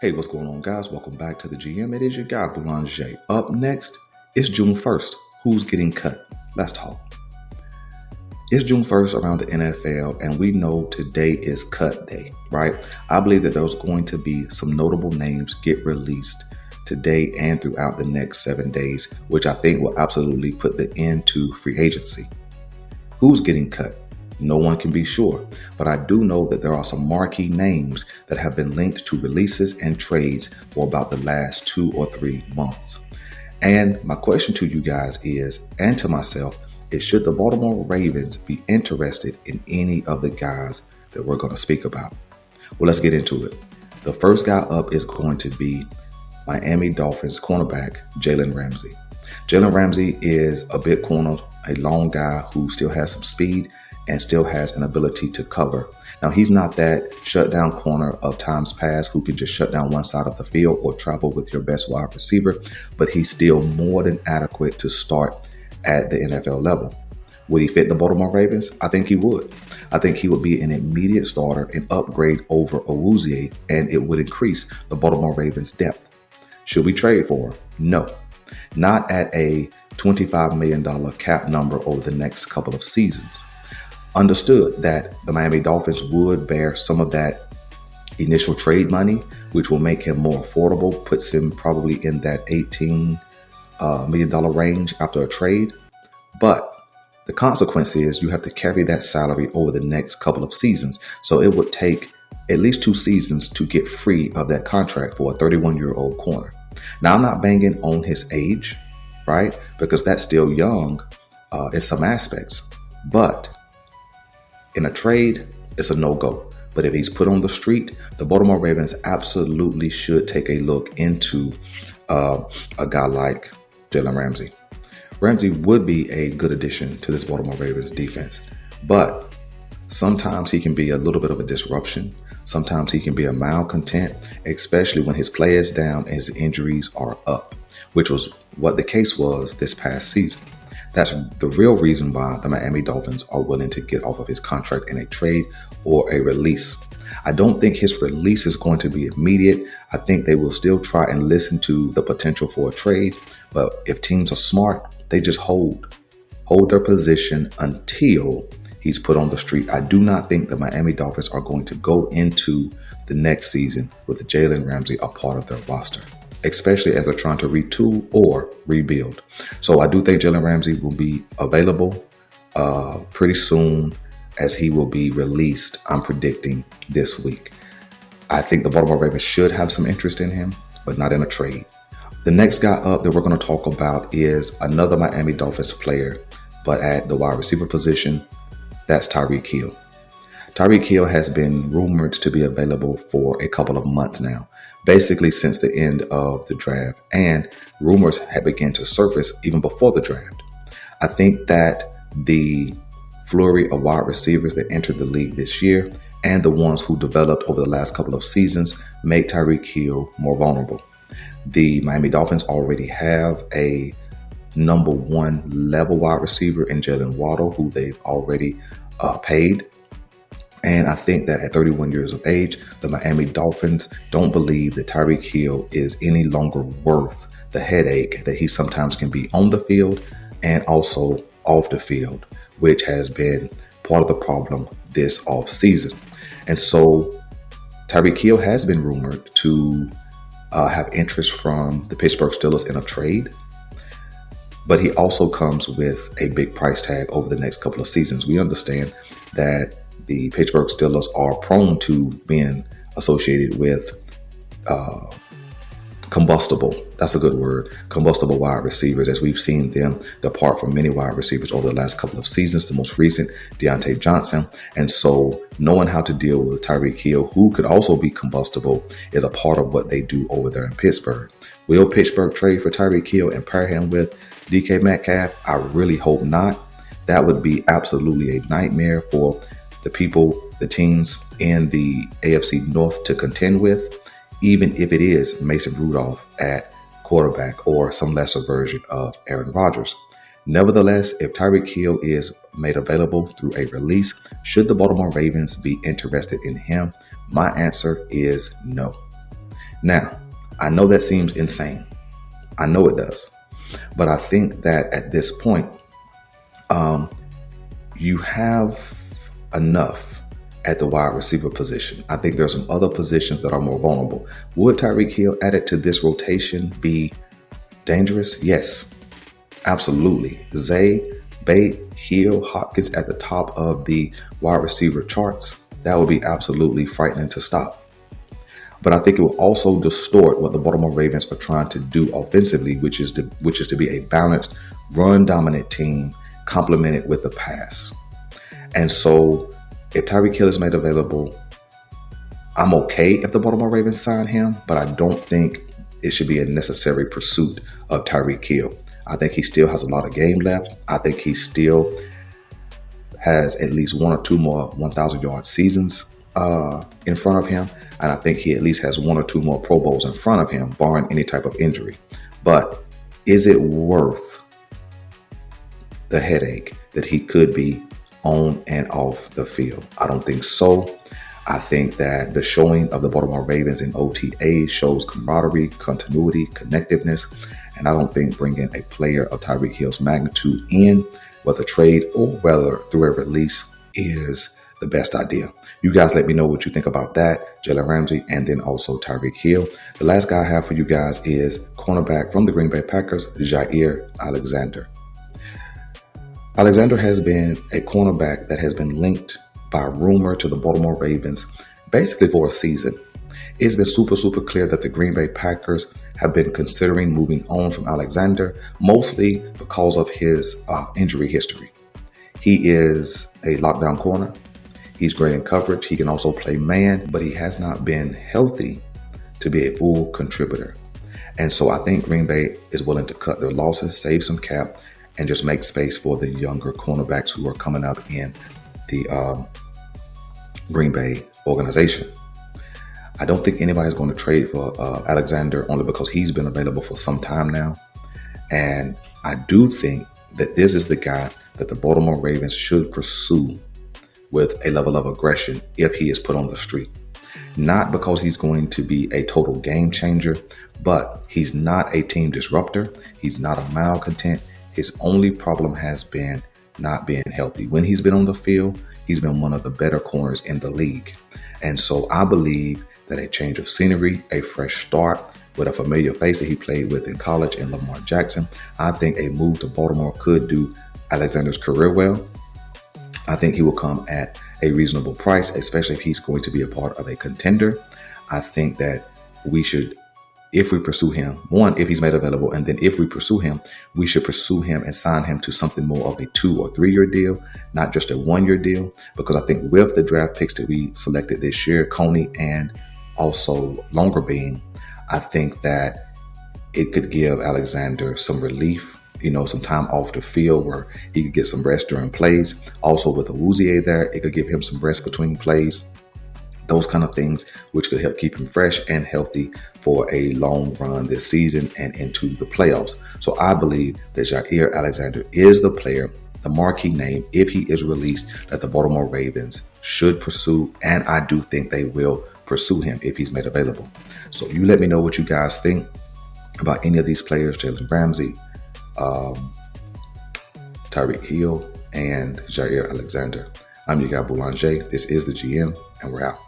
Hey, what's going on, guys? Welcome back to the GM. It is your guy, Boulanger. Up next, it's June 1st. Who's getting cut? Let's talk. It's June 1st around the NFL, and we know today is cut day, right? I believe that there's going to be some notable names get released today and throughout the next 7 days, which I think will absolutely put the end to free agency. Who's getting cut? No one can be sure, but I do know that there are some marquee names that have been linked to releases and trades for about the last 2 or 3 months. And my question to you guys is, and to myself, is should the Baltimore Ravens be interested in any of the guys that we're going to speak about? Well, let's get into it. The first guy up is going to be Miami Dolphins cornerback Jaylen Ramsey. Jaylen Ramsey is a big corner, a long guy who still has some speed and still has an ability to cover. Now, he's not that shutdown corner of times past who can just shut down one side of the field or travel with your best wide receiver, but he's still more than adequate to start at the NFL level. Would he fit the Baltimore Ravens? I think he would. I think he would be an immediate starter and upgrade over Awuzie, and it would increase the Baltimore Ravens' depth. Should we trade for him? No. Not at a $25 million cap number over the next couple of seasons. Understood that the Miami Dolphins would bear some of that initial trade money, which will make him more affordable, puts him probably in that $18 million range after a trade. But the consequence is you have to carry that salary over the next couple of seasons. So it would take at least 2 seasons to get free of that contract for a 31-year-old corner. Now, I'm not banging on his age, right? Because that's still young in some aspects. But in a trade, it's a no-go. But if he's put on the street, the Baltimore Ravens absolutely should take a look into a guy like Jaylen Ramsey. Ramsey would be a good addition to this Baltimore Ravens defense. But sometimes he can be a little bit of a disruption. Sometimes he can be a malcontent, especially when his play is down and his injuries are up, which was what the case was this past season. That's the real reason why the Miami Dolphins are willing to get off of his contract in a trade or a release. I don't think his release is going to be immediate. I think they will still try and listen to the potential for a trade. But if teams are smart, they just hold their position until he's put on the street. I do not think the Miami Dolphins are going to go into the next season with Jaylen Ramsey a part of their roster, especially as they're trying to retool or rebuild. So I do think Jaylen Ramsey will be available pretty soon, as he will be released, I'm predicting, this week. I think the Baltimore Ravens should have some interest in him, but not in a trade. The next guy up that we're going to talk about is another Miami Dolphins player, but at the wide receiver position. That's Tyreek Hill. Tyreek Hill has been rumored to be available for a couple of months now, basically since the end of the draft, and rumors have begun to surface even before the draft. I think that the flurry of wide receivers that entered the league this year and the ones who developed over the last couple of seasons make Tyreek Hill more vulnerable. The Miami Dolphins already have a number 1 level wide receiver in Jalen Waddle, who they've already paid. And I think that at 31 years of age, the Miami Dolphins don't believe that Tyreek Hill is any longer worth the headache that he sometimes can be on the field and also off the field, which has been part of the problem this offseason. And so Tyreek Hill has been rumored to have interest from the Pittsburgh Steelers in a trade, but he also comes with a big price tag over the next couple of seasons. We understand that the Pittsburgh Steelers are prone to being associated with combustible wide receivers, as we've seen them depart from many wide receivers over the last couple of seasons, the most recent, Deontay Johnson. And so knowing how to deal with Tyreek Hill, who could also be combustible, is a part of what they do over there in Pittsburgh. Will Pittsburgh trade for Tyreek Hill and pair him with DK Metcalf? I really hope not. That would be absolutely a nightmare for the teams in the AFC North to contend with, even if it is Mason Rudolph at quarterback or some lesser version of Aaron Rodgers. Nevertheless, if Tyreek Hill is made available through a release, should the Baltimore Ravens be interested in him? My answer is no. Now, I know that seems insane. I know it does. But I think that at this point, you have enough at the wide receiver position. I think there's some other positions that are more vulnerable. Would Tyreek Hill added to this rotation be dangerous? Yes, absolutely. Zay, Bate, Hill, Hopkins at the top of the wide receiver charts. That would be absolutely frightening to stop. But I think it will also distort what the Baltimore Ravens are trying to do offensively, which is to be a balanced, run-dominant team complemented with the pass. And so if Tyreek Hill is made available, I'm okay if the Baltimore Ravens sign him, but I don't think it should be a necessary pursuit of Tyreek Hill. I think he still has a lot of game left. I think he still has at least one or two more 1,000-yard seasons in front of him. And I think he at least has one or two more Pro Bowls in front of him, barring any type of injury. But is it worth the headache that he could be on and off the field? I don't think so. I think that the showing of the Baltimore Ravens in OTA shows camaraderie, continuity, connectiveness. And I don't think bringing a player of Tyreek Hill's magnitude in, whether trade or whether through a release, is the best idea. You guys let me know what you think about that, Jaylen Ramsey, and then also Tyreek Hill. The last guy I have for you guys is cornerback from the Green Bay Packers, JaMarr Alexander. Alexander has been a cornerback that has been linked by rumor to the Baltimore Ravens basically for a season. It's been super clear that the Green Bay Packers have been considering moving on from Alexander, mostly because of his injury history. He is a lockdown corner. He's great in coverage. He can also play man, but he has not been healthy to be a full contributor. And so I think Green Bay is willing to cut their losses, save some cap, and just make space for the younger cornerbacks who are coming up in the Green Bay organization. I don't think anybody's going to trade for Alexander only because he's been available for some time now. And I do think that this is the guy that the Baltimore Ravens should pursue with a level of aggression if he is put on the street. Not because he's going to be a total game changer, but he's not a team disruptor. He's not a malcontent. His only problem has been not being healthy. When he's been on the field, he's been one of the better corners in the league. And so I believe that a change of scenery, a fresh start with a familiar face that he played with in college in Lamar Jackson, I think a move to Baltimore could do Alexander's career well. I think he will come at a reasonable price, especially if he's going to be a part of a contender. I think that we should, if we pursue him, one, if he's made available, and then if we pursue him, we should pursue him and sign him to something more of a 2 or 3 year deal, not just a 1 year deal, because I think with the draft picks that we selected this year, Coney and also Longerbeam, I think that it could give Alexander some relief, some time off the field where he could get some rest during plays. Also with Awuzie there, it could give him some rest between plays. Those kind of things, which could help keep him fresh and healthy for a long run this season and into the playoffs. So I believe that JaMarr Alexander is the player, the marquee name, if he is released, that the Baltimore Ravens should pursue. And I do think they will pursue him if he's made available. So you let me know what you guys think about any of these players, Jaylen Ramsey, Tyreek Hill, and JaMarr Alexander. I'm your guy, Boulanger. This is the GM, and we're out.